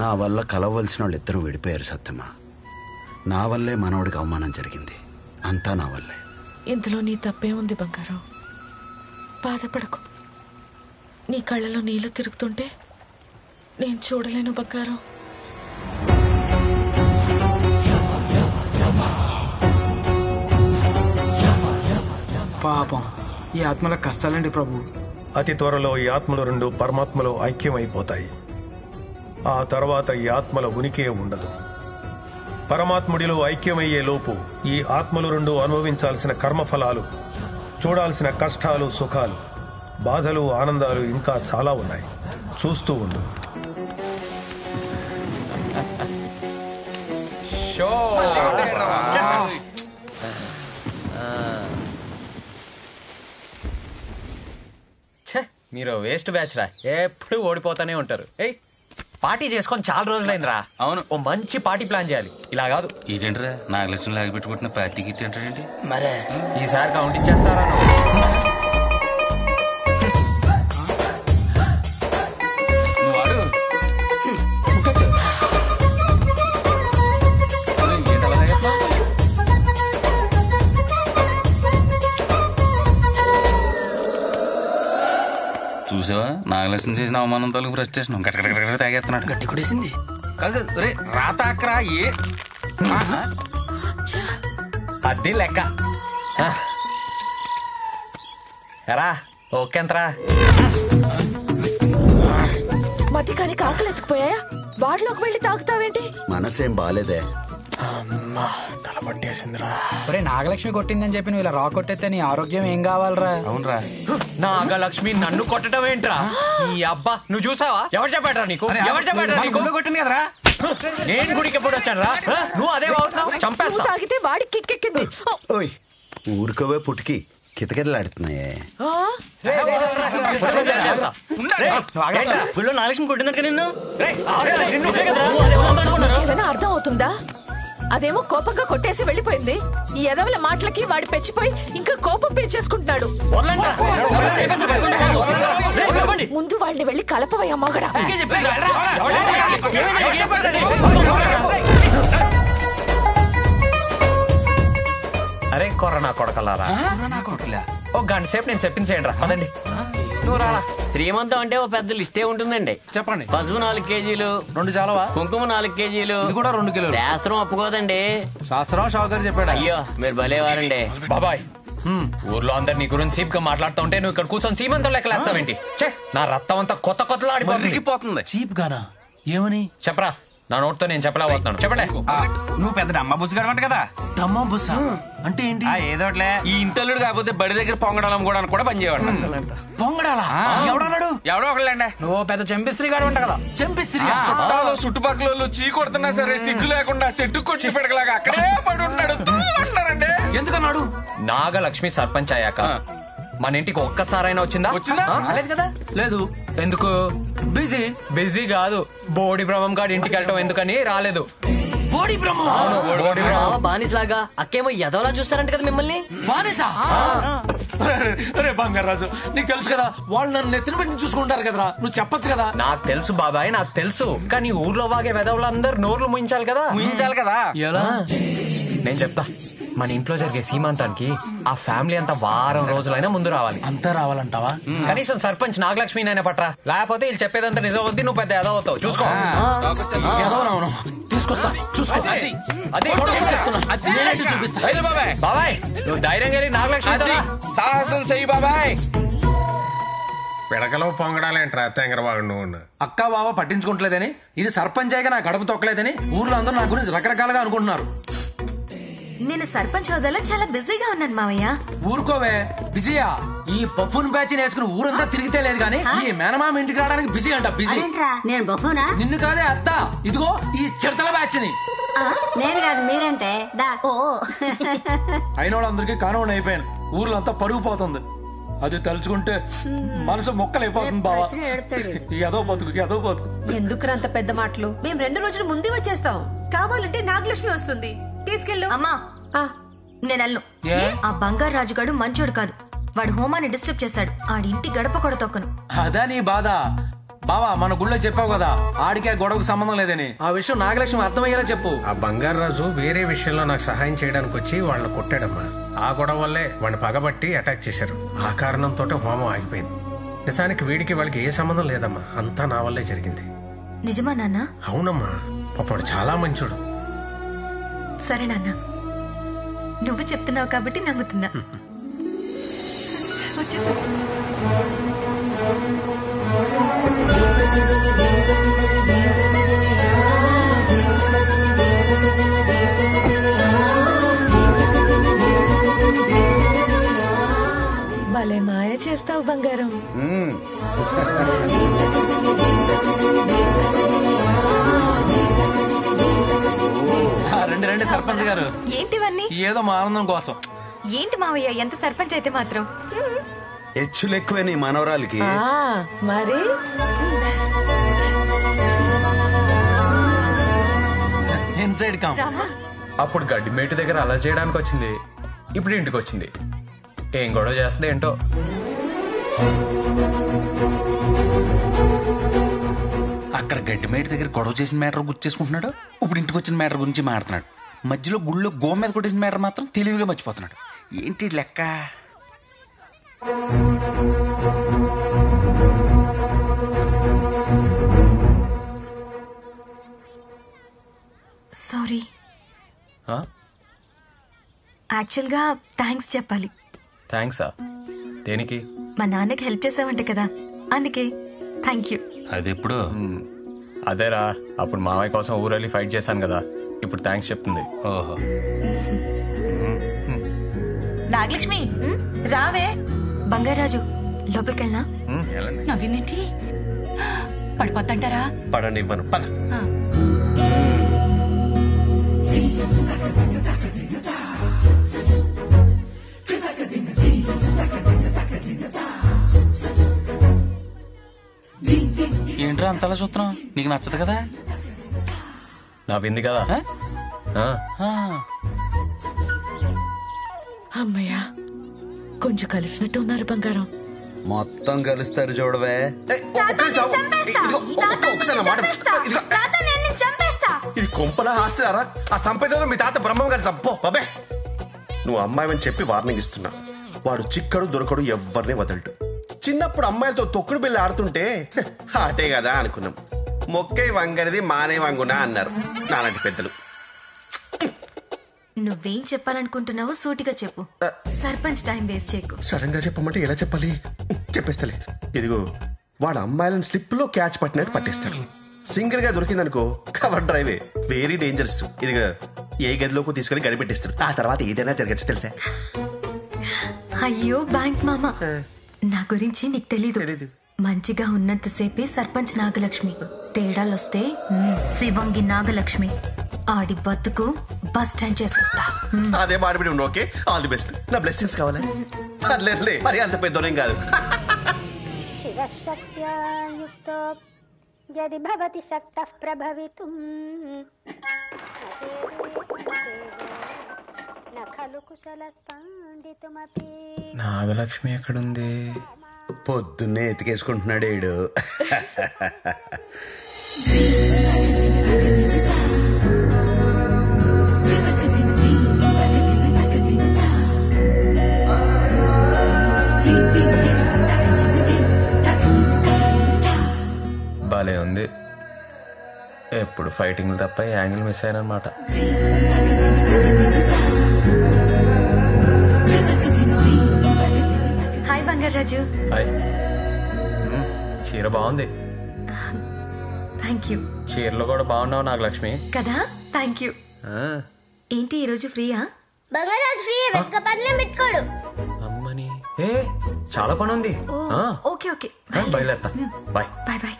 నా వల్ల కలవలసిన వాళ్ళు ఇద్దరు విడిపోయారు సత్యమా. నా వల్లే మనోడికి అవమానం జరిగింది. అంతా నా వల్లే. ఇందులో నీ తప్పే ఉంది బంగారం. బాధపడకు. నీ కళ్ళలో నీళ్లు తిరుగుతుంటే నేను చూడలేను బంగారం. పాపం ఈ ఆత్మల కష్టాలండి ప్రభు. అతి త్వరలో ఈ ఆత్మలు రెండు పరమాత్మలో ఐక్యమైపోతాయి. ఆ తర్వాత ఈ ఆత్మల ఉనికే ఉండదు. పరమాత్ముడిలో ఐక్యమయ్యే లోపు ఈ ఆత్మలు రెండు అనుభవించాల్సిన కర్మఫలాలు, చూడాల్సిన కష్టాలు, సుఖాలు, బాధలు, ఆనందాలు ఇంకా చాలా ఉన్నాయి. చూస్తూ ఉండు. మీరు వేస్ట్ బ్యాచ్ రా, ఎప్పుడు ఓడిపోతానే ఉంటారు. ఏయ్ పార్టీ చేసుకొని చాలా రోజులైందిరా. అవును, ఓ మంచి పార్టీ ప్లాన్ చేయాలి. ఇలా కాదు. ఏంటంటే నాగలక్ష్మి లాగి పెట్టుకుంటున్న పార్టీ గిట్ ఏంటంటే మరే ఈసారి కౌంట్ ఇచ్చేస్తారా? చూసావా, నాగలక్ష్మి చేసిన అవమానం తాలూకు ఫ్రస్ట్రేషన్ గట్ట తాగేస్తున్నాడు. గట్టి కొడేసింది కాదు రే. రాతాక్రా ఏ అది లెక్క. ఎరా ఓకేంతరా? మతి కానీ కాకలు ఎత్తుకుపోయాయా? వాడిలోకి వెళ్ళి తాగుతావేంటి? మనసేం బాలేదే. అమ్మా తల పట్టేసిందిరా. ఒరే నాగలక్ష్మి కొట్టిందని చెప్పి నువ్వు ఇలా రా కొట్టేస్తే నీ ఆరోగ్యం ఏం కావాలరా? అవునరా, నాగలక్ష్మి నన్ను కొట్టడం ఏంట్రా? ఈ అబ్బా నువ్వు చూసావా? ఎవరు చెప్పాడ్రా నీకు? ఎవరు చెప్పాడ్రా నీకు? కొట్టింది కదరా. నేను గుడికి ఎప్పుడు వచ్చాను రా? నువ్వు అదే అవుతున్నావు. చంపేస్తా. తాగితే వాడికి కిక్కెక్కింది. ఓయ్ ఊరుకోవే పుట్టుకి కితకితలాడుతున్నాయే. నాగలక్ష్మి కొట్టిందట నిన్ను. ఏమైనా అర్థం అవుతుందా? అదేమో కోపంగా కొట్టేసి వెళ్ళిపోయింది. ఈ ఎదవల మాటలకి వాడి పెచ్చిపోయి ఇంకా కోపం పెంచేసుకుంటున్నాడు. ముందు వాళ్ళని వెళ్ళి కలపవయ్యా మగడా. అరే కొరనా కొడకలారా, ఓ గంట సేపు నేను చెప్పింది చేయండి రా. పదండి నువ్వు రారా. శ్రీమంతం అంటే ఓ పెద్ద లిస్టే ఉంటుందండి. చెప్పండి. పసుపు 4 కేజీలు, 2 చాలవా? కుంకుమ 4 కేజీలు, ఇది కూడా 2 కిలోలు. శాస్త్రం ఒప్పుకోదండి. శాస్త్రం షావుకర్ చెప్పాడు. అయ్యో మీరు భలేవారండి బాబాయ్. ఊర్లో అందరు నీ గురించి సీప్ గా మాట్లాడుతూ ఉంటే నువ్వు ఇక్కడ కూర్చొని సీమంతం లెక్కలేస్తావేంటి? నా రక్తం అంతా కొత్త కొత్తలో ఆడిపోతుంది. చీప్ గానా? ఏమని చెప్పరా? నా నోట్తో నేను చెప్పలేకపోతున్నాను. చెప్పండి. నువ్వు పెద్ద అమ్మ బుస్సు గడమంట కదా. డమ్మా బుస్సా అంటే ఏంటి? ఏదోట్లే. ఈ ఇంటల్లుడు కాకపోతే బడి దగ్గర పొంగడాలం కూడా పనిచేయవాడు. పొంగడాలా? ఎవడన్నాడు? ఎవడో ఒకళ్ళండి. నువ్వు పెద్ద చెంపిస్త్రీ గడమంట కదా. చంపిస్త్రీ? చుట్టాలు చుట్టుపక్కల చీ కొడుతున్నా సరే సిగ్గు లేకుండా చెట్టు కొచ్చి పెడకలాగా అక్కడే పడి ఉన్నాడు. అంటారండి. ఎందుకన్నాడు? నాగలక్ష్మి సర్పంచ్ అయ్యాక మన ఇంటికి ఒక్కసారైనా వచ్చిందా? రాలేదు కదా. లేదు. ఎందుకు? బిజీ. బిజీ కాదు, బోడి బ్రహ్మం గారి ఇంటికి వెళ్ళటం ఎందుకని రాలేదు. బోడి బ్రహ్మ బానిసలాగా అక్కేమో ఎదవలా చూస్తారంట కదా మిమ్మల్ని. బానిసా? రే బంగారాజు, నీకు తెలుసు కదా వాళ్ళు నన్ను నెత్తిన పెట్టి చూసుకుంటారు కదరా. నువ్వు చెప్పొచ్చు కదా. నాకు తెలుసు బాబాయ్, నాకు తెలుసు. కానీ ఊర్లో వాగే వెదవులందరూ నోర్లు ముయించాలి కదా. ఎలా? నేను చెప్తా. మన ఇంట్లో జరిగే సీమంతానికి ఆ ఫ్యామిలీ అంతా వారం రోజులైనా ముందు రావాలి. అంతా రావాలంటావా? కనీసం సర్పంచ్ నాగలక్ష్మి అయినా పట్రా. లేకపోతే వీళ్ళు చెప్పేదంతా నిజం అవుద్ది, నువ్వు పెద్ద ఎదవ అవుతావు. చూసుకో. తీసుకొస్తా, చూసుకో. బాబాయ్ నువ్వు ధైర్యం కలిగి నాగలక్ష్మి సాహసం చెయ్యి బాబాయ్. పిడకలో పొంగడాలేంట్రా తెంగరవాడు నువ్వు. అక్క బావ పట్టించుకోవట్లేదని, ఇది సర్పంచ్ అయ్యగా నా గడప తొక్కలేదని ఊర్లో అందరూ నా గురించి రకరకాలుగా అనుకుంటున్నారు. నేను సర్పంచ్ హోదాలో చాలా బిజీగా ఉన్నాను మావయ్య. ఊరుకోవే విజయ. ఈ పప్పున్ బ్యాచ్ వేసుకుని ఊరంతా తిరిగితే లేదు కానీ ఈ మేనమామ ఇంటికి రావడానికి బిజీ అంట. బిజీ. నేను బొమ్మనా? నిన్ను కాదే అత్త, ఇదిగో ఈ చిరతల బ్యాచ్ ని. నేను కాదు మీరంటే దా. ఓ అయిన వాళ్ళందరికీ కానవని అయిపోయాను. ఊర్లో అంతా పరుగు పోతుంది. అది తలుచుకుంటే మనసు మొక్కలైపోతుంది బావా. ఏదో బతుకు, ఏదో బతుకు. ఎందుకు అంత పెద్ద మాటలు? మేము 2 రోజులు ముందే వచ్చేస్తాం. కావాలంటే నాగలక్ష్మి వస్తుంది, తీసుకెళ్ళు. అమ్మా నేను అల్లు. ఆ బంగారు రాజుగాడు మంచోడు కాదు. వాడు హోమాన్ని డిస్టర్బ్ చేశాడు. ఆడి ఇంటి గడప కూడా తొక్కను. అదా నీ బాధ? బావా మన గుళ్ళో చెప్పావు కదా ఆడికి ఆ గొడవకు సంబంధం లేదని. ఆ విషయం నాగలక్ష్మి అర్థమయ్యేలా చెప్పు. ఆ బంగారు రాజు వేరే విషయంలో నాకు సహాయం చేయడానికి వచ్చి వాళ్ళని కొట్టాడమ్మా. ఆ గొడవ వల్లే వాడిని పగబట్టి అటాక్ చేశారు. ఆ కారణంతో హోమం ఆగిపోయింది. నిజానికి వీడికి వాళ్ళకి ఏ సంబంధం లేదమ్మా, అంతా నా వల్లే జరిగింది. నిజమా నాన్న? అవునమ్మా, పాపడు చాలా మంచోడు. సరే నాన్న, నువ్వు చెప్తున్నావు కాబట్టి నమ్ముతున్నా. వచ్చేసా. భలే మాయ చేస్తావు బంగారం. రండి రండి సర్పంచ్ గారు. ఏంటివన్నీ? ఏదో మా ఆనందం కోసం. ఏంటి మావయ్య ఎంత సర్పంచ్ అయితే మాత్రం? హెచ్చులు ఎక్కువే నీ మనవరాలకి. మరి ఇన్సైడ్ కామ్. అప్పుడు గడ్డి మేటు దగ్గర అలా చేయడానికి వచ్చింది, ఇప్పుడు ఇంటికి వచ్చింది. ఏం గొడవ చేస్తుంది ఏంటో. అక్కడ గడ్డి మేట దగ్గర గొడవ చేసిన మ్యాటర్ గుర్తు చేసుకుంటున్నాడు, ఇప్పుడు ఇంటికి వచ్చిన మ్యాటర్ గురించి మాట్లాడుతున్నాడు. మధ్యలో గుళ్ళో గో మీద కొట్టేసిన మ్యాటర్ మాత్రం తెలివిగా మర్చిపోతున్నాడు. ఏంటి లెక్క? సారీ. యాక్చువల్గా థ్యాంక్స్ చెప్పాలి. థ్యాంక్సా? దేనికి? మా నాన్నకి హెల్ప్ చేసావంటే కదా, అందుకే థ్యాంక్ యూ. అది ఎప్పుడు? అదేరా, అప్పుడు మామయ్య కోసం ఊరెళ్ళి ఫైట్ చేశాను కదా, ఇప్పుడు థ్యాంక్స్ చెప్తుంది. ఓహో. నాగలక్ష్మి రావే. బంగారాజు లోపలికెళ్ళనా? నవ్విందేంటి? పడిపోద్దంటారా? పడండి, ఇవ్వను. పద. ఏంట్రా అంతలా చూస్తున్నావు? నీకు నచ్చదు కదా? నవ్వింది కదా. అమ్మయ్యా, కొంచెం కలిసినట్టు ఉన్నారు బంగారం. మొత్తం కలుస్తారు చూడవే. ఇది కొంపలా హాస్టలారా? ఆ సంపేదో మీ తాత బ్రహ్మం గారు చంపో బాబే. నువ్వు అమ్మాయిని చెప్పి వార్నింగ్ ఇస్తున్నా. వాడు చిక్కడు దొరకడు, ఎవరిని వదలడు. చిన్నప్పుడు అమ్మాయిలతో తొక్కుడు బిళ్ళ ఆడుతుంటే ఆటే కదా అనుకున్నాం. మొక్కే వంగనిది మానే వంగునా అన్నారు నాలాంటి పెద్దలు. నువ్వేం చెప్పాలనుకుంటున్నావో సూటిగా చెప్పు. సర్పంచ్ టైం వేస్ట్ చేయకు. సడన్ గా చెప్పమంటే ఎలా చెప్పాలి? చెప్పేస్తలే. ఇదిగో, వాడు అమ్మాయిలను స్లిప్ లో క్యాచ్ పట్టినట్టు పట్టేస్తాడు. సింగిల్ గా దొరికిందనుకో కవర్ డ్రైవే, వెరీ డేంజరస్. ఇదిగో, ఏ గదిలోకి తీసుకెళ్లి గడిపెట్టేస్తాడు. ఆ తర్వాత ఏదైనా జరగచ్చు తెలుసా? అయ్యో బ్యాంక్ మామ, నా గురించి నీకు తెలీదు. మంచిగా ఉన్నంతసేపే సర్పంచ్ నాగలక్ష్మి, తేడాలొస్తే శివంగి నాగలక్ష్మి. ఆడి బతుకు బస్ స్టాండ్ చేసేస్తా. అదే మాడిపిడి. Okay, all the best. నా బ్లెస్సింగ్స్ కావాలా? లేదులే, మరి అంత పెద్దోనేం కాదు. శివశక్త్యాయుక్తో యది భవతి శక్తః ప్రభవితుం నఖలు కుశల స్పందితుమపి. నాగలక్ష్మి ఎక్కడుంది? పొద్దున్నే ఎతికేసుకుంటున్నాడు ఈడు. భలే ఉంది. ఎప్పుడు ఫైటింగ్లు తప్ప యాంగిల్ మిస్ అయ్యానమాట. హాయ్ బంగారాజు. హాయ్. చీర బాగుంది. Thank you. చీరలో కూడా బాగున్నావు నాగలక్ష్మి. కదా, థ్యాంక్ యూ. ఏంటి ఈరోజు ఫ్రీయా? బంగారాజు ఫ్రీ, వెతక పనిలో పెట్టుకోడు. అమ్మని చాలా పని ఉంది. ఓకే ఓకే, బయలుదేరతా. Bye bye bye.